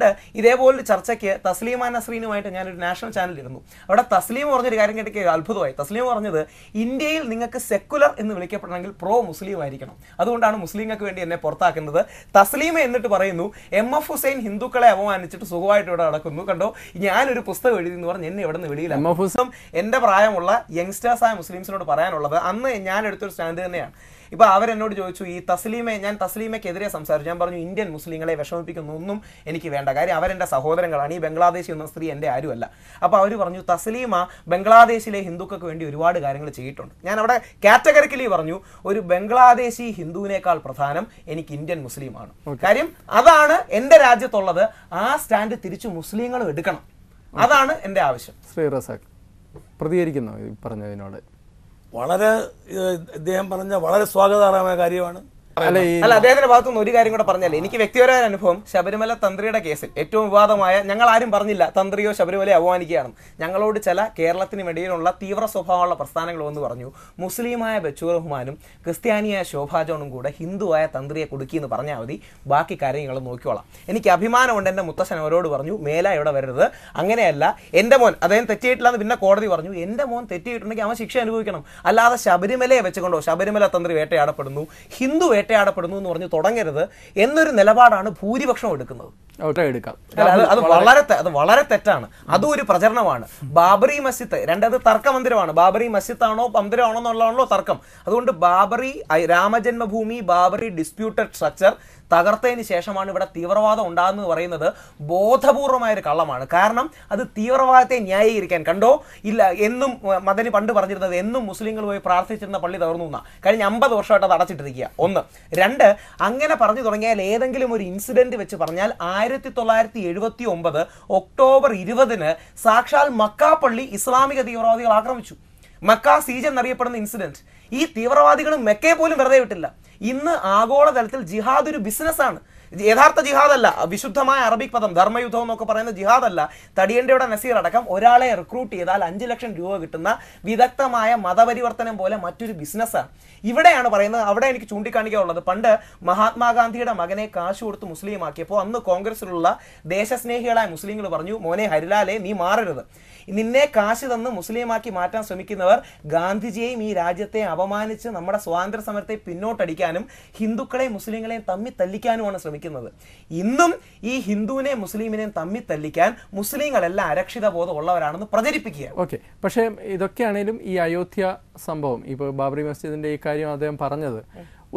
പണ്ട് ഇതേപോലൊരു ചർച്ചയ്ക്ക് തസ്ലീമ നസ്രീനുമായിട്ട് ഞാനൊരു നാഷണൽ ചാനൽ ഇരുന്നു. അവിടെ തസ്ലീം പറഞ്ഞൊരു കാര്യം കേട്ടിട്ട് അത്ഭുതമായി. തസ്ലീം പറഞ്ഞത്, ഇന്ത്യയിൽ നിങ്ങൾക്ക് സെക്കുലർ എന്ന് വിളിക്കപ്പെടണമെങ്കിൽ പ്രോ മുസ്ലിം ആയിരിക്കണം, അതുകൊണ്ടാണ് മുസ്ലിങ്ങൾക്ക് വേണ്ടി എന്നെ പുറത്താക്കുന്നത്. തസ്ലീമ എന്നിട്ട് പറയുന്നു, MF ഹുസൈൻ ഹിന്ദുക്കളെ അപമാനിച്ചിട്ട് സുഖമായിട്ട് ഇവിടെ നടക്കുന്നു, കണ്ടോ ഞാനൊരു പുസ്തകം എഴുതി എന്ന് പറഞ്ഞ് എന്നെ ഇവിടെ നിന്ന് വെളിയിലാണ്. എന്റെ പ്രായമുള്ള യങ്സ്റ്റേഴ്സായ മുസ്ലിംസിനോട് പറയാനുള്ളത്, അന്ന് ഞാൻ എടുത്തൊരു സ്റ്റാൻഡ് തന്നെയാണ്. ഇപ്പൊ അവരെന്നോട് ചോദിച്ചു, ഈ ഞാൻ തസ്ലീമയ്ക്കെതിരെ സംസാരിച്ചു. ഞാൻ പറഞ്ഞു, ഇന്ത്യൻ മുസ്ലിങ്ങളെ വിഷമിപ്പിക്കുന്നൊന്നും എനിക്ക് വേണ്ട, കാര്യം അവരെന്റെ സഹോദരങ്ങളാണ്, ഈ ബംഗ്ലാദേശി എന്ന സ്ത്രീ എന്റെ ആരുമല്ല. അപ്പൊ അവർ പറഞ്ഞു, തസ്ലീമ ബംഗ്ലാദേശിലെ ഹിന്ദുക്കൾക്ക് വേണ്ടി ഒരുപാട് കാര്യങ്ങൾ ചെയ്തിട്ടുണ്ട്. ഞാൻ അവിടെ കാറ്റഗറിക്കലി പറഞ്ഞു, ഒരു ബംഗ്ലാദേശി ഹിന്ദുവിനേക്കാൾ പ്രധാനം എനിക്ക് ഇന്ത്യൻ മുസ്ലിമാണ്. കാര്യം അതാണ് എന്റെ രാജ്യത്തുള്ളത്. ആ സ്റ്റാൻഡ് തിരിച്ചു മുസ്ലിങ്ങളും എടുക്കണം, അതാണ് എന്റെ ആവശ്യം. ശ്രീ റസാഖ് പ്രതികരിക്കുന്നു പറഞ്ഞതിനോട്? വളരെ ഇദ്ദേഹം പറഞ്ഞ വളരെ സ്വാഗതാർഹമായ കാര്യമാണ്. അല്ല, അദ്ദേഹത്തിന്റെ ഭാഗത്തുനിന്ന് ഒരു കാര്യം കൂടെ പറഞ്ഞാൽ, എനിക്ക് വ്യക്തിപരമായ അനുഭവം, ശബരിമല തന്ത്രിയുടെ കേസിൽ ഏറ്റവും വിവാദമായ, ഞങ്ങൾ ആരും പറഞ്ഞില്ല തന്ത്രിയോ ശബരിമലയെ അപമാനിക്കുകയാണ്, ഞങ്ങളോട് ചില കേരളത്തിന് ഇടയിലുള്ള തീവ്ര സ്വഭാവമുള്ള പ്രസ്ഥാനങ്ങൾ എന്ന് പറഞ്ഞു, മുസ്ലിമായ ബച്ചൂർ റഹ്മാനും ക്രിസ്ത്യാനിയായ ശോഭാ ജോണും കൂടെ ഹിന്ദുവായ തന്ത്രിയെ കുടുക്കിയെന്ന് പറഞ്ഞാൽ മതി, ബാക്കി കാര്യങ്ങൾ നോക്കിക്കോളാം. എനിക്ക് അഭിമാനമുണ്ട്, എൻ്റെ മുത്തശ്ശൻ അവരോട് പറഞ്ഞു, മേല ഇവിടെ വരരുത്, അങ്ങനെയല്ല, എൻ്റെ മോൻ അദ്ദേഹം തെറ്റിയിട്ടില്ല എന്ന് പിന്നെ കോടതി പറഞ്ഞു, എൻ്റെ മോൻ തെറ്റിയിട്ടുണ്ടെങ്കിൽ അവൻ ശിക്ഷ അനുഭവിക്കണം, അല്ലാതെ ശബരിമലയെ വെച്ചുകൊണ്ടോ ശബരിമല തന്ത്രി വേട്ടയാടപ്പെടുന്നു, ഹിന്ദു വേട്ടയാടപ്പെടുന്നു എന്ന് പറഞ്ഞ് തുടങ്ങരുത് എന്നൊരു നിലപാടാണ് ഭൂരിപക്ഷം എടുക്കുന്നത്. അത് വളരെ തെറ്റാണ്. അതും ഒരു പ്രചരണമാണ്. ബാബറി മസ്ജിദ്, രണ്ടത് തർക്കമന്ദിരമാണ്. ബാബറി മസ്ജിദ് ആണോ മന്ദിരമാണോ എന്നുള്ളതാണല്ലോ തർക്കം. അതുകൊണ്ട് ബാബറി രാമജന്മഭൂമി ബാബറി ഡിസ്പ്യൂട്ടഡ് സ്ട്രക്ചർ തകർത്തതിന് ശേഷമാണ് ഇവിടെ തീവ്രവാദം ഉണ്ടാകുന്നത് പറയുന്നത് ബോധപൂർവമായൊരു കള്ളമാണ്. കാരണം അത് തീവ്രവാദത്തെ ന്യായീകരിക്കാൻ, കണ്ടോ ഇല്ല എന്നും മദനി പണ്ട് പറഞ്ഞിരുന്നത്, എന്നും മുസ്ലിങ്ങൾ പോയി പ്രാർത്ഥിച്ചിരുന്ന പള്ളി തകർന്നു എന്നാ. കഴിഞ്ഞ 50 വർഷമായിട്ട് അത് അടച്ചിട്ടിരിക്കുക. 1. 2, അങ്ങനെ പറഞ്ഞു തുടങ്ങിയാൽ ഏതെങ്കിലും ഒരു ഇൻസിഡന്റ് വെച്ച് പറഞ്ഞാൽ 1979 ഒക്ടോബർ 20 സാക്ഷാൽ മക്ക പള്ളി ഇസ്ലാമിക തീവ്രവാദികൾ ആക്രമിച്ചു. മക്ക സീജ് എന്നറിയപ്പെടുന്ന ഇൻസിഡന്റ്. ഈ തീവ്രവാദികളും മെക്കയെ പോലും വെറുതെ വിട്ടില്ല. ഇന്ന് ആഗോളതലത്തിൽ ജിഹാദ് ഒരു ബിസിനസ്സാണ്. യഥാർത്ഥ ജിഹാദല്ല, വിശുദ്ധമായ അറബിക് പദം ധർമ്മയുദ്ധം എന്നൊക്കെ പറയുന്ന ജിഹാദല്ല. തടിയന്റെയുടെ നസീർ അടക്കം ഒരാളെ റിക്രൂട്ട് ചെയ്താൽ 5 ലക്ഷം രൂപ കിട്ടുന്ന വിദഗ്ധമായ മതപരിവർത്തനം പോലെ മറ്റൊരു ബിസിനസ്സാണ്. ഇവിടെയാണ് പറയുന്നത്. അവിടെ എനിക്ക് ചൂണ്ടിക്കാണിക്കാനുള്ളത്, പണ്ട് മഹാത്മാഗാന്ധിയുടെ മകനെ കാശ് കൊടുത്ത് മുസ്ലിം ആക്കിയപ്പോൾ അന്ന് കോൺഗ്രസിലുള്ള ദേശസ്നേഹികളായ മുസ്ലിങ്ങൾ പറഞ്ഞു, മോനെ ഹരിലാലെ നീ മാറരുത്, നിന്നെ കാശ് തന്ന് മുസ്ലിമാക്കി മാറ്റാൻ ശ്രമിക്കുന്നവർ ഗാന്ധിജിയെയും ഈ രാജ്യത്തെ അപമാനിച്ച് നമ്മുടെ സ്വാതന്ത്ര്യ സമരത്തെ പിന്നോട്ടടിക്കാനും ഹിന്ദുക്കളെയും മുസ്ലിങ്ങളെയും തമ്മിൽ തല്ലിക്കാനുമാണ് ശ്രമിക്കുന്നത്. ഇന്നും ഈ ഹിന്ദുവിനെയും മുസ്ലിമിനെയും തമ്മിൽ തല്ലിക്കാൻ മുസ്ലിങ്ങളെല്ലാം അരക്ഷിത ബോധം ഉള്ളവരാണെന്ന് പ്രചരിപ്പിക്കുക. ഓക്കെ, പക്ഷേ ഇതൊക്കെയാണേലും ഈ അയോധ്യ സംഭവം, ഇപ്പോൾ ബാബറി മസ്ജിദിന്റെ ഈ കാര്യം അദ്ദേഹം പറഞ്ഞത്,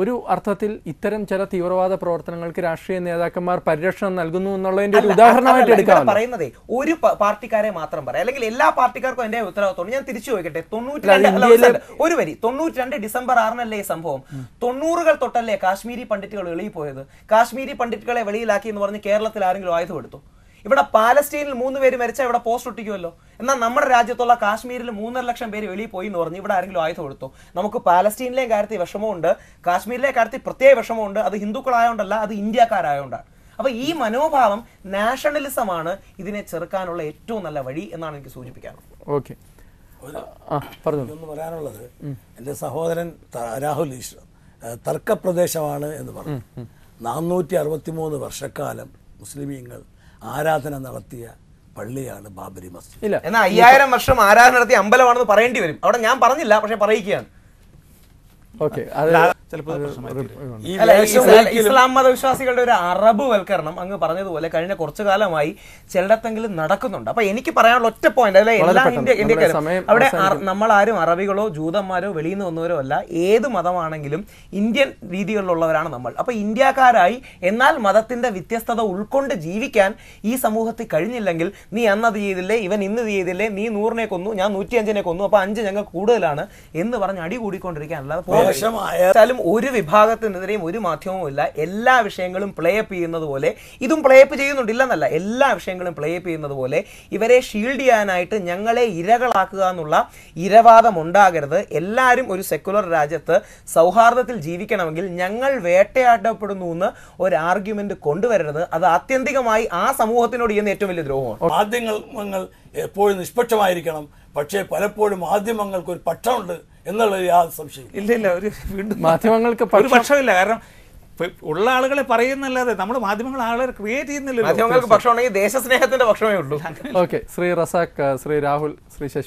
ഒരു അർത്ഥത്തിൽ ഇത്തരം ചില തീവ്രവാദ പ്രവർത്തനങ്ങൾക്ക് രാഷ്ട്രീയ നേതാക്കന്മാർ പരിരക്ഷണം നൽകുന്നു എന്നുള്ളതിന്റെ ഒരു ഉദാഹരണമായിട്ട് എടുക്കാം. പറയുന്നതേ ഒരു പാർട്ടിക്കാരെ മാത്രം പറയാം, അല്ലെങ്കിൽ എല്ലാ പാർട്ടിക്കാർക്കും എന്റെ ഉത്തരവാദിത്വം. ഞാൻ തിരിച്ചു ചോദിക്കട്ടെ, 92 ഡിസംബർ 6 ഈ സംഭവം. 90കൾ തൊട്ടല്ലേ കാശ്മീരി പണ്ഡിറ്റുകൾ വെളിയിൽ പോയത്? കാശ്മീരി പണ്ഡിറ്റുകളെ വെളിയിലാക്കി എന്ന് പറഞ്ഞ് കേരളത്തിൽ ആരെങ്കിലും ആയുധം എടുത്തു? ഇവിടെ പാലസ്റ്റീനിൽ 3 പേര് മരിച്ചാൽ ഇവിടെ പോസ്റ്റ് ഒട്ടിക്കുമല്ലോ. എന്നാൽ നമ്മുടെ രാജ്യത്തുള്ള കാശ്മീരിൽ 3.5 ലക്ഷം പേര് വെളിയിൽ പോയി എന്ന് പറഞ്ഞ് ഇവിടെ ആരെങ്കിലും ആയുധം എടുത്തോ? നമുക്ക് പാലസ്റ്റീനിലെ കാര്യത്തിൽ വിഷമമുണ്ട്, കാശ്മീരിലെ കാര്യത്തിൽ പ്രത്യേക വിഷമമുണ്ട്. അത് ഹിന്ദുക്കളായോണ്ടല്ല, അത് ഇന്ത്യക്കാരായോണ്ടാണ്. അപ്പൊ ഈ മനോഭാവം, നാഷണലിസമാണ് ഇതിനെ ചെറുക്കാനുള്ള ഏറ്റവും നല്ല വഴി എന്നാണ് എനിക്ക് സൂചിപ്പിക്കാനുള്ളത്. ഓക്കെ, ഒന്ന് പറയാനുള്ളത്, എൻ്റെ സഹോദരൻ രാഹുൽ ഈശ്വർ തർക്കപ്രദേശമാണ് എന്ന് പറഞ്ഞു. 463 വർഷക്കാലം മുസ്ലിമീങ്ങൾ ആരാധന നടത്തിയ പള്ളിയാണ് ബാബരി മസ്ജിദ്. ഇല്ല, എന്നാൽ 5000 വർഷം ആരാധന നടത്തിയ അമ്പലമാണെന്ന് പറയേണ്ടി വരും. അവിടെ ഞാൻ പറഞ്ഞില്ല, പക്ഷെ പറയിക്കുകയാണ്. ഇസ്ലാം മതവിശ്വാസികളുടെ ഒരു അറബ് വൽക്കരണം അങ്ങ് പറഞ്ഞതുപോലെ കഴിഞ്ഞ കുറച്ചു കാലമായി ചിലയിടത്തെങ്കിലും നടക്കുന്നുണ്ട്. അപ്പൊ എനിക്ക് പറയാനുള്ള ഒറ്റ പോയിന്റ്, അല്ലെ എല്ലാ ഇന്ത്യക്കാരും അവിടെ നമ്മൾ ആരും അറബികളോ ജൂതന്മാരോ വെളിയിൽ നിന്ന് വന്നവരോ അല്ല, ഏത് മതമാണെങ്കിലും ഇന്ത്യൻ രീതികളിലുള്ളവരാണ് നമ്മൾ. അപ്പൊ ഇന്ത്യക്കാരായി എന്നാൽ മതത്തിന്റെ വ്യത്യസ്തത ഉൾക്കൊണ്ട് ജീവിക്കാൻ ഈ സമൂഹത്തിൽ കഴിഞ്ഞില്ലെങ്കിൽ, നീ അന്നത് ചെയ്തില്ലേ, ഇവൻ ഇന്ന് ചെയ്തില്ലേ, നീ 100നെ കൊന്നു, ഞാൻ 105നെ കൊന്നു, അപ്പൊ 5 ഞങ്ങൾക്ക് കൂടുതലാണ് എന്ന് പറഞ്ഞ് അടി കൂടിക്കൊണ്ടിരിക്കാൻ അല്ലാതെ ഒരു വിഭാഗത്തിനെതിരെയും ഒരു മാധ്യമവും ഇല്ല. എല്ലാ വിഷയങ്ങളും പ്ലേ അപ്പ് ചെയ്യുന്നത് പോലെ ഇതും പ്ലേ അപ്പ് ചെയ്യുന്നുണ്ടില്ലെന്നല്ല, എല്ലാ വിഷയങ്ങളും പ്ലേ അപ്പ് ചെയ്യുന്നത് പോലെ ഇവരെ ഷീൽഡ് ചെയ്യാനായിട്ട് ഞങ്ങളെ ഇരകളാക്കുക എന്നുള്ള ഇരവാദം ഉണ്ടാകരുത്. എല്ലാവരും ഒരു സെക്കുലർ രാജ്യത്ത് സൗഹാർദ്ദത്തിൽ ജീവിക്കണമെങ്കിൽ ഞങ്ങൾ വേട്ടയാടപ്പെടുന്നു എന്ന് ഒരു ആർഗ്യുമെന്റ് കൊണ്ടുവരരുത്. അത് ആത്യന്തികമായി ആ സമൂഹത്തിനോട് ചെയ്യുന്ന ഏറ്റവും വലിയ ദ്രോഹമാണ്. മാധ്യമങ്ങൾ എപ്പോഴും നിഷ്പക്ഷമായിരിക്കണം, പക്ഷേ പലപ്പോഴും മാധ്യമങ്ങൾക്ക് ഒരു പക്ഷമുണ്ട് എന്നുള്ള യാതൊരു സംശയം ഇല്ല. വീണ്ടും മാധ്യമങ്ങൾക്ക് ഒരു പക്ഷമില്ല. കാരണം ഉള്ള ആളുകളെ പറയുന്നല്ലാതെ നമ്മുടെ മാധ്യമങ്ങൾ ആളുകളെ ക്രിയേറ്റ് ചെയ്യുന്നില്ലല്ലോ. മാധ്യമങ്ങൾക്ക് പക്ഷം ഉണ്ടെങ്കിൽ ദേശസ്നേഹത്തിന്റെ പക്ഷമേ ഉള്ളൂ. ഓക്കെ, ശ്രീ റസാഖ്, ശ്രീ രാഹുൽ, ശ്രീ ശശി